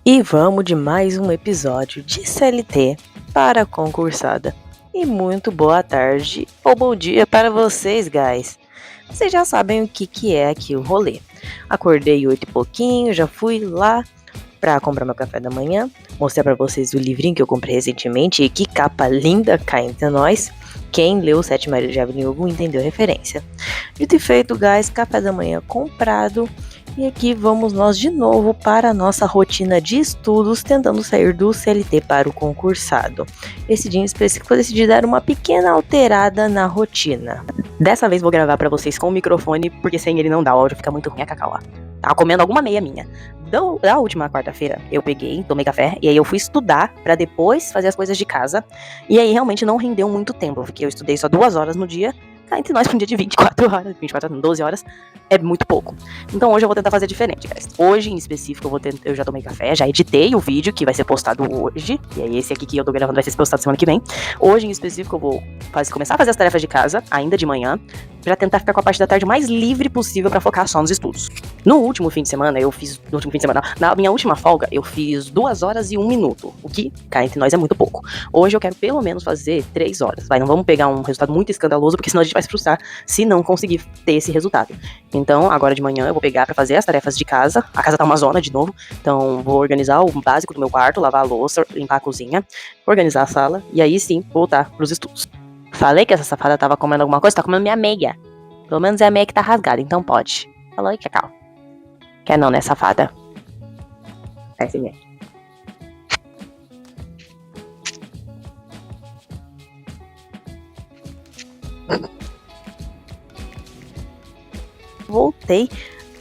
E vamos de mais um episódio de CLT para a concursada. E muito boa tarde ou bom dia para vocês, guys. Vocês já sabem o que é aqui o rolê. Acordei 8 e pouquinho, já fui lá para comprar meu café da manhã. Mostrei para vocês o livrinho que eu comprei recentemente e que capa linda cá entre nós. Quem leu Sete Marias de Evelyn Hugo entendeu a referência. Dito e feito, guys, café da manhã comprado. E aqui vamos nós de novo para a nossa rotina de estudos, tentando sair do CLT para o concursado. Esse dia em específico eu decidi dar uma pequena alterada na rotina. Dessa vez vou gravar para vocês com o microfone, porque sem ele não dá, o áudio fica muito ruim, a Cacau lá. Tava comendo alguma meia minha. Da última quarta-feira, eu peguei, tomei café, e aí eu fui estudar pra depois fazer as coisas de casa. E aí realmente não rendeu muito tempo, porque eu estudei só 2 horas no dia. Cá entre nós, um dia de 24 horas, 12 horas, é muito pouco. Então hoje eu vou tentar fazer diferente, guys. Hoje, em específico, eu já tomei café, já editei o vídeo que vai ser postado hoje. E aí esse aqui que eu tô gravando vai ser postado semana que vem. Hoje, em específico, eu vou começar a fazer as tarefas de casa, ainda de manhã, pra tentar ficar com a parte da tarde mais livre possível pra focar só nos estudos. No último fim de semana, na minha última folga, eu fiz 2 horas e 1 minuto, o que, cá entre nós, é muito pouco. Hoje eu quero pelo menos fazer 3 horas, não vamos pegar um resultado muito escandaloso, porque senão a gente vai se frustrar se não conseguir ter esse resultado. Então, agora de manhã eu vou pegar pra fazer as tarefas de casa, a casa tá uma zona de novo, então vou organizar o básico do meu quarto, lavar a louça, limpar a cozinha, organizar a sala, e aí sim, voltar pros estudos. Falei que essa safada tava comendo alguma coisa, tá comendo minha meia. Pelo menos é a meia que tá rasgada, então pode. Falou aí, Cacau. Quer não, né, safada? É assim mesmo. Voltei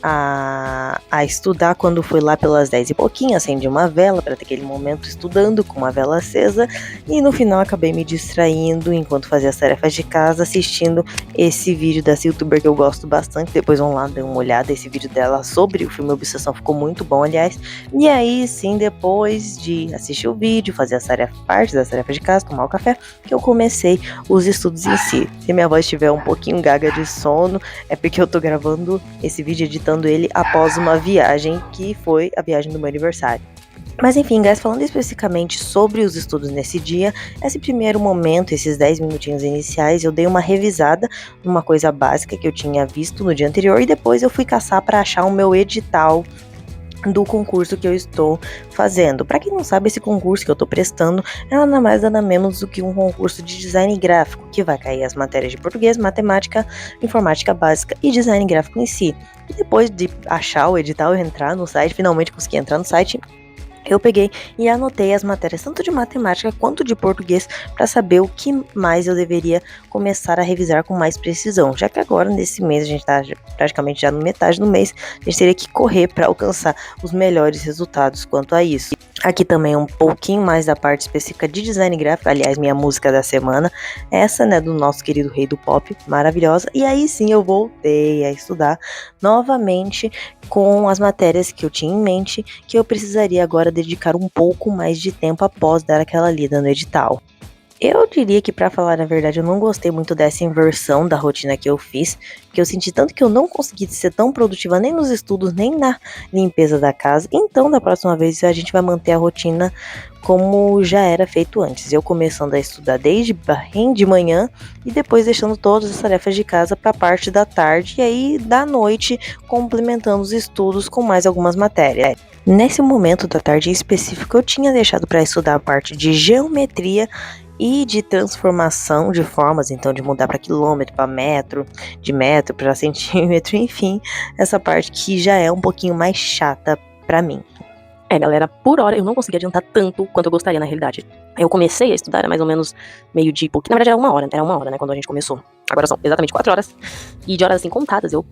a estudar quando fui lá pelas 10 e pouquinho, acendi uma vela para ter aquele momento estudando com uma vela acesa e no final acabei me distraindo enquanto fazia as tarefas de casa assistindo esse vídeo dessa youtuber que eu gosto bastante. Depois vão lá dar uma olhada, esse vídeo dela sobre o filme Obsessão ficou muito bom, aliás. E aí sim, depois de assistir o vídeo, fazer as parte das tarefas de casa, tomar o café, que eu comecei os estudos em si. Se minha voz estiver um pouquinho gaga de sono, é porque eu tô gravando esse vídeo editando ele após uma viagem que foi a viagem do meu aniversário. Mas enfim, guys, falando especificamente sobre os estudos nesse dia, esse primeiro momento, esses 10 minutinhos iniciais, eu dei uma revisada numa coisa básica que eu tinha visto no dia anterior e depois eu fui caçar para achar o meu edital do concurso que eu estou fazendo. Para quem não sabe, esse concurso que eu estou prestando é nada mais nada menos do que um concurso de design gráfico, que vai cair as matérias de português, matemática, informática básica e design gráfico em si. E depois de achar o edital e entrar no site, finalmente consegui entrar no site, eu peguei e anotei as matérias tanto de matemática quanto de português para saber o que mais eu deveria começar a revisar com mais precisão, já que agora nesse mês a gente está praticamente já no metade do mês, a gente teria que correr para alcançar os melhores resultados quanto a isso. Aqui também um pouquinho mais da parte específica de design gráfico, aliás, minha música da semana, essa, né, do nosso querido rei do pop, maravilhosa, e aí sim eu voltei a estudar novamente com as matérias que eu tinha em mente, que eu precisaria agora dedicar um pouco mais de tempo após dar aquela lida no edital. Eu diria que, pra falar a verdade, eu não gostei muito dessa inversão da rotina que eu fiz, que eu senti tanto que eu não consegui ser tão produtiva nem nos estudos, nem na limpeza da casa. Então, da próxima vez, a gente vai manter a rotina como já era feito antes. Eu começando a estudar desde bem de manhã e depois deixando todas as tarefas de casa para a parte da tarde e aí da noite complementando os estudos com mais algumas matérias. Nesse momento da tarde em específico, eu tinha deixado para estudar a parte de geometria e de transformação de formas, então de mudar para quilômetro, para metro, de metro para centímetro, enfim, essa parte que já é um pouquinho mais chata para mim. Galera, por hora eu não consegui adiantar tanto quanto eu gostaria na realidade. Eu comecei a estudar, era mais ou menos meio de pouco, na verdade era uma hora, né, quando a gente começou. Agora são exatamente 4 horas, e de horas assim contadas eu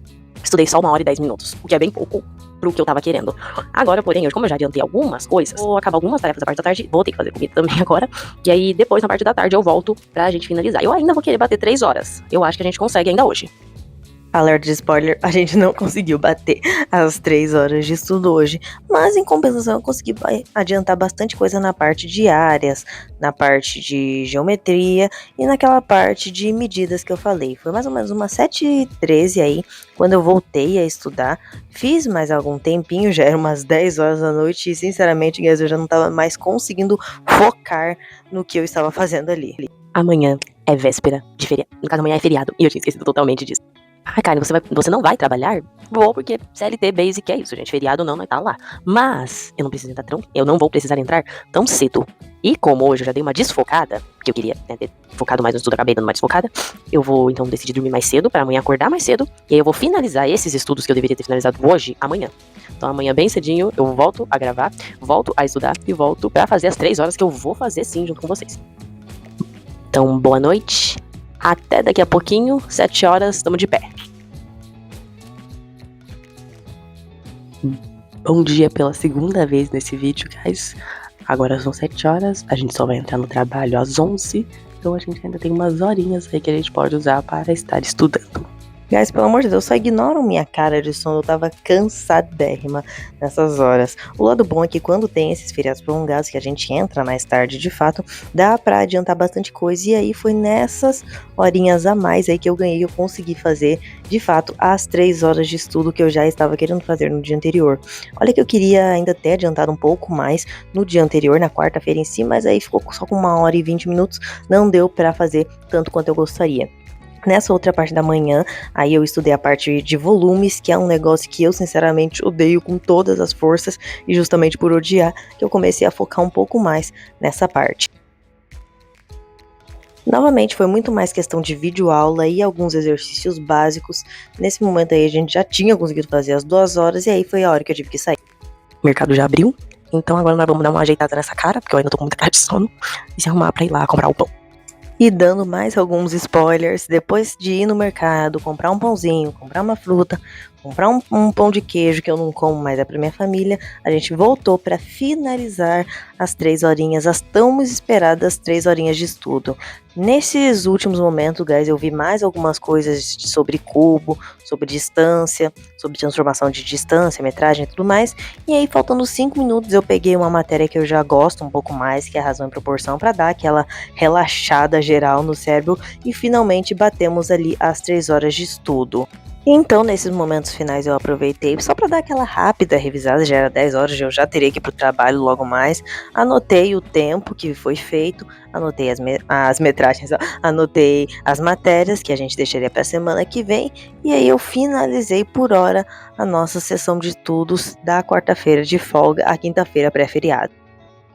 estudei só 1 hora e 10 minutos, o que é bem pouco pro que eu tava querendo. Agora, porém, hoje, como eu já adiantei algumas coisas, vou acabar algumas tarefas da parte da tarde, vou ter que fazer comida também agora, e aí depois, na parte da tarde, eu volto pra gente finalizar. Eu ainda vou querer bater 3 horas, eu acho que a gente consegue ainda hoje. Alerta de spoiler, a gente não conseguiu bater as 3 horas de estudo hoje, mas em compensação eu consegui adiantar bastante coisa na parte de áreas, na parte de geometria e naquela parte de medidas que eu falei. Foi mais ou menos umas 7h13 aí, quando eu voltei a estudar. Fiz mais algum tempinho, já era umas 10 horas da noite e sinceramente, guys, eu já não estava mais conseguindo focar no que eu estava fazendo ali. Amanhã é véspera de feriado. No caso, amanhã é feriado e eu tinha esquecido totalmente disso. Ai, Karen, você não vai trabalhar? Vou, porque CLT Basic é isso, gente. Feriado não, nós tá lá. Mas eu não vou precisar entrar tão cedo. E como hoje eu já dei uma desfocada, porque eu queria ter focado mais no estudo, acabei dando uma desfocada, eu vou então decidir dormir mais cedo, pra amanhã acordar mais cedo, e aí eu vou finalizar esses estudos que eu deveria ter finalizado hoje, amanhã. Então amanhã bem cedinho eu volto a gravar, volto a estudar e volto pra fazer as 3 horas que eu vou fazer sim junto com vocês. Então, boa noite. Até daqui a pouquinho, 7 horas, estamos de pé. Bom dia pela segunda vez nesse vídeo, guys. Agora são 7 horas, a gente só vai entrar no trabalho às 11, então a gente ainda tem umas horinhas aí que a gente pode usar para estar estudando. Guys, pelo amor de Deus, só ignoram minha cara de sono, eu tava cansadérrima nessas horas. O lado bom é que quando tem esses feriados prolongados, que a gente entra mais tarde de fato, dá pra adiantar bastante coisa, e aí foi nessas horinhas a mais aí que eu ganhei, eu consegui fazer, de fato, as 3 horas de estudo que eu já estava querendo fazer no dia anterior. Olha que eu queria ainda ter adiantado um pouco mais no dia anterior, na quarta-feira em si, mas aí ficou só com 1h20, não deu pra fazer tanto quanto eu gostaria. Nessa outra parte da manhã, aí eu estudei a parte de volumes, que é um negócio que eu sinceramente odeio com todas as forças, e justamente por odiar que eu comecei a focar um pouco mais nessa parte. Novamente, foi muito mais questão de videoaula e alguns exercícios básicos. Nesse momento aí a gente já tinha conseguido fazer as 2 horas e aí foi a hora que eu tive que sair. O mercado já abriu, então agora nós vamos dar uma ajeitada nessa cara, porque eu ainda tô com muita cara de sono, e se arrumar pra ir lá comprar o pão. E dando mais alguns spoilers, depois de ir no mercado, comprar um pãozinho, comprar uma fruta, comprar um pão de queijo que eu não como, mas é pra minha família, a gente voltou para finalizar as 3 horinhas, as tão esperadas 3 horinhas de estudo. Nesses últimos momentos, guys, eu vi mais algumas coisas sobre cubo, sobre distância, sobre transformação de distância, metragem e tudo mais. E aí, faltando 5 minutos, eu peguei uma matéria que eu já gosto um pouco mais, que é a razão e proporção, para dar aquela relaxada geral no cérebro. E finalmente batemos ali as 3 horas de estudo. Então, nesses momentos finais, eu aproveitei só para dar aquela rápida revisada. Já era 10 horas, eu já teria que ir pro trabalho logo mais. Anotei o tempo que foi feito, anotei as metragens, anotei as matérias que a gente deixaria para a semana que vem. E aí eu finalizei por hora a nossa sessão de estudos da quarta-feira de folga, a quinta-feira pré-feriado.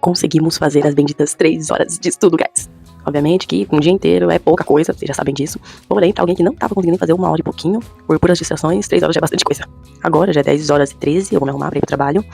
Conseguimos fazer as benditas 3 horas de estudo, guys. Obviamente que um dia inteiro é pouca coisa, vocês já sabem disso. Porém, pra alguém que não tava conseguindo fazer 1 hora e pouquinho, por puras distrações, 3 horas já é bastante coisa. Agora já é 10 horas e 13, eu vou me arrumar pra ir pro trabalho.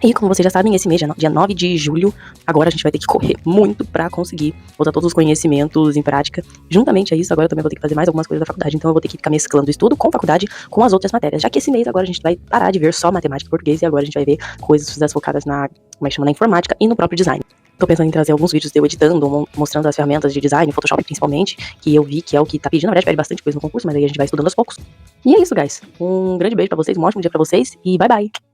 E como vocês já sabem, esse mês, dia 9 de julho, agora a gente vai ter que correr muito pra conseguir botar todos os conhecimentos em prática. Juntamente a isso, agora eu também vou ter que fazer mais algumas coisas da faculdade, então eu vou ter que ficar mesclando o estudo com faculdade, com as outras matérias. Já que esse mês agora a gente vai parar de ver só matemática e português, e agora a gente vai ver coisas focadas na, como é que chama, na informática e no próprio design. Tô pensando em trazer alguns vídeos de eu editando, mostrando as ferramentas de design, Photoshop principalmente, que eu vi que é o que tá pedindo. Na verdade, pede bastante coisa no concurso, mas aí a gente vai estudando aos poucos. E é isso, guys. Um grande beijo pra vocês, um ótimo dia pra vocês e bye bye!